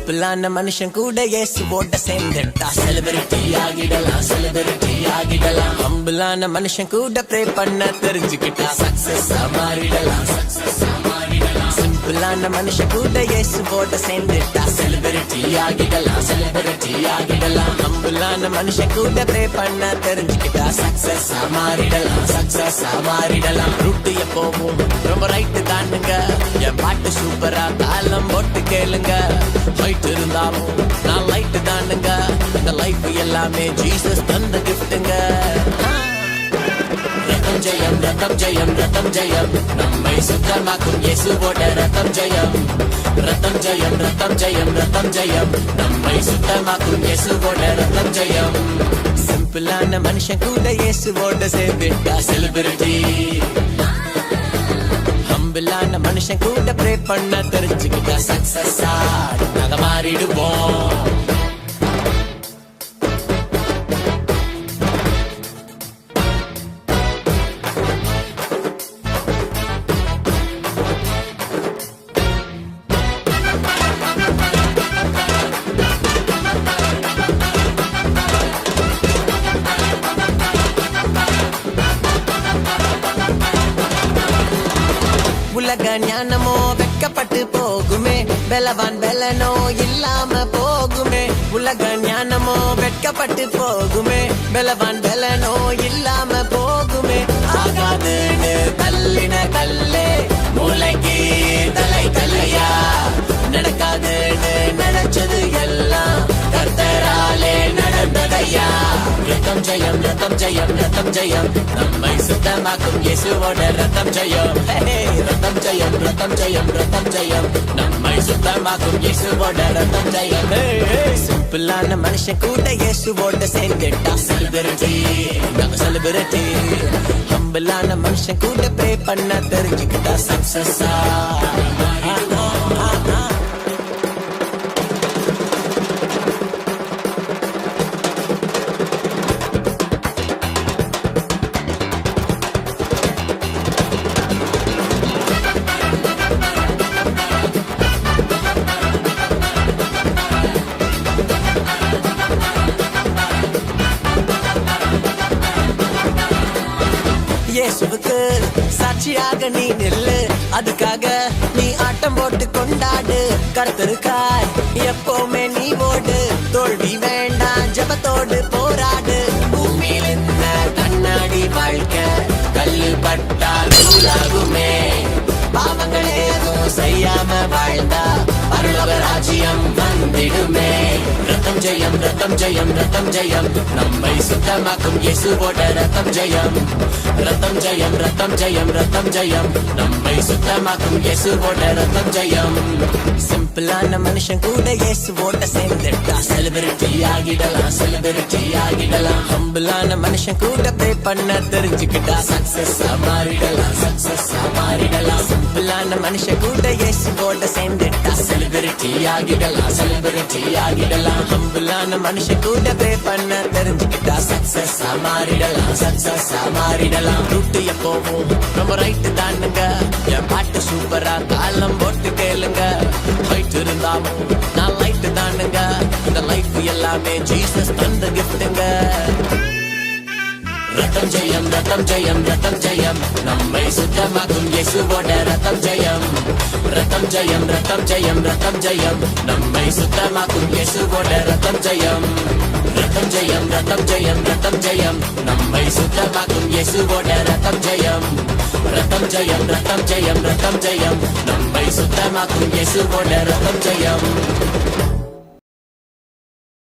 சிம்பிளான மனுஷன் கூட இயேசுவோட சேர்ந்துட்டா செலிபிரிட்டி ஆகிடலாம், செலிபிரிட்டி ஆகிடலாம். ஹம்பிளான மனுஷன் கூட ப்ரே பண்ண தெரிஞ்சுக்கிட்டா சக்சஸ் மாறிடலாம், சக்சஸ் மாறிடலாம். சிம்பிளான மனுஷன் கூட இயேசுவோட சேர்ந்துட்டா செலிபிரிட்டி ஆகிடலாம், செலிபிரிட்டி ஆகிடலாம். ஹம்பிளான மனுஷன் கூட ப்ரே பண்ண தெரிஞ்சுக்கிட்டா சக்சஸ் மாறிடலாம், சக்சஸ் மாறிடலாம். ரூட்டு எப்போவும் ரொம்ப ரைட்டு தானுங்க, என் பாட்டு சூப்பரா தாளம் போட்டு கேளுங்க. ஹைட் இருந்தாலும் நான் லைட்டு தானுங்க, இந்த லைஃப் எல்லாமே ஜீசஸ் தந்த கிஃப்ட்டுங்க. ரத்தம் ஜெயம், ரத்தம் ஜெயம், ரத்தம் ஜெயம், நம்மை சுத்தமாக்கும் இயேசுவோட ரத்தம் ஜெயம். ரத்தம் ஜெயம், ரத்தம் ஜெயம், ரத்தம் ஜெயம், நம்மை சுத்தமாக்கும் இயேசுவோட ரத்தம் ஜெயம். சிம்பிளான மனுஷன் கூட இயேசுவோட சேர்ந்துட்டா செலிபிரிட்டி. ஹம்பிளான மனுஷன் கூட ப்ரே பண்ண தெரிஞ்சுக்கிட்டா சக்சஸா நாங்க மாறிடுவோம். உலக ஞானமோ வெக்கப்பட்டு போகுமே, பலவான் பலனோ இல்லாம போகுமே. உலக ஞானமோ வெட்கப்பட்டு போகுமே, பலவான் பலனோ இல்லாம போகுமே. ஆகாதுன்னு தள்ளின கல்லே மூளைக்கு தலை தலையா, நடக்காதுன்னு நினைச்சது எல்லாம் கர்த்தராலே நடந்ததையா. ரத்தம் ஜெயம், ரத்தம் ஜெயம், ரத்தம் ஜெயம், நம்மை சுத்தமாக்கும் இயேசுவோட ரத்தம் ஜெயம். ரத்தம் ஜெயம், ரத்தம் ஜெயம், ரத்தம் ஜெயம், நம்மை சுத்தமாக்கும் இயேசுவோட ரத்தம் ஜெயம். சிம்பிளான மனுஷன் கூட இயேசுவோட சேர்ந்துட்டா செலிபிரிட்டி, நாங்க செலிபிரிட்டி. ஹம்பிளான மனுஷன் கூட ப்ரே பண்ண தெரிஞ்சுக்கிட்டா சக்சஸா. இயேசுவுக்கு சாட்சியாக நீ நில்லு, அதுக்காக நீ ஆட்டம் போட்டு கொண்டாடு. கர்த்தருக்காய் எப்பவுமே நீ ஓடு, தோல்வி வேண்டாம் ஜெபத்தோடு போராடு. பூமியில் இந்த கண்ணாடி வாழ்க்கை கல்லு பட்டால் தூளாகுமே. பாவங்கள் ஏதும் செய்யாம வாழ்ந்தா பரலோக ராஜ்யம் வந்திடுமே. ரத்தம் ஜெயம், ரத்தம் ஜெயம், ரத்தம் ஜெயம், நம்மை சுத்தமாக்கும் இயேசுவோட ரத்தம் ஜெயம். ரத்தம் ஜெயம், ரத்தம் ஜெயம், ரத்தம் ஜெயம், நம்மை சுத்தமாக்கும் இயேசுவோட ரத்தம் ஜெயம். சிம்பிளான மனுஷன் கூட இயேசுவோட சேர்ந்துட்டா செலிபிரிட்டி ஆகிடலாம், செலிபிரிட்டி ஆகிடலாம். ஹம்பிளான மனுஷன் கூட ப்ரே பண்ண தெரிஞ்சுக்கிட்டா சக்சஸ் மாறிடலாம், சக்சஸ் மாறிடலாம். சிம்பிளான மனுஷன் கூட இயேசுவோட சேர்ந்துட்டா செலிபிரிட்டி ஆகிடலாம், செலிபிரிட்டி ஆகிடலாம். ஹம்பிளான மனுஷன் கூட ப்ரே பண்ண தெரிஞ்சுக்கிட்டா சக்சஸ் மாறிடலாம், சக்சஸ் மாறிடலாம். ரூட்டு எப்போவும் ரொம்ப ரைட்டு தானுங்க, என் பாட்டு சூப்பரா தாளம் போட்டு கேளுங்க. ஹைட் இருந்தாலும் நான் லைட்டு தானுங்க, இந்த லைஃப் எல்லாமே ஜீசஸ் தந்த கிஃப்ட்டுங்க. ரத்தம் ஜெயம், ரத்தம் ஜெயம், ரத்தம் ஜெயம், நம்மை சுத்தமாக்கும் இயேசுவோட ரத்தம் ஜெயம். ரத்தம் ஜெயம், ரத்தம் ஜெயம், ரத்தம் ஜெயம், நம்மை சுத்தமாக்கும் இயேசுவோட ரத்தம் ஜெயம். ரத்தம் ஜெயம், ரத்தம் ஜெயம், ரத்தம் ஜெயம், நம்மை சுத்தமாக்கும் இயேசுவோட ரத்தம் ஜெயம். ரத்தம் ஜெயம், ரத்தம் ஜெயம், ரத்தம் ஜெயம், நம்மை சுத்தமாக்கும் இயேசுவோட ரத்தம் ஜெயம்.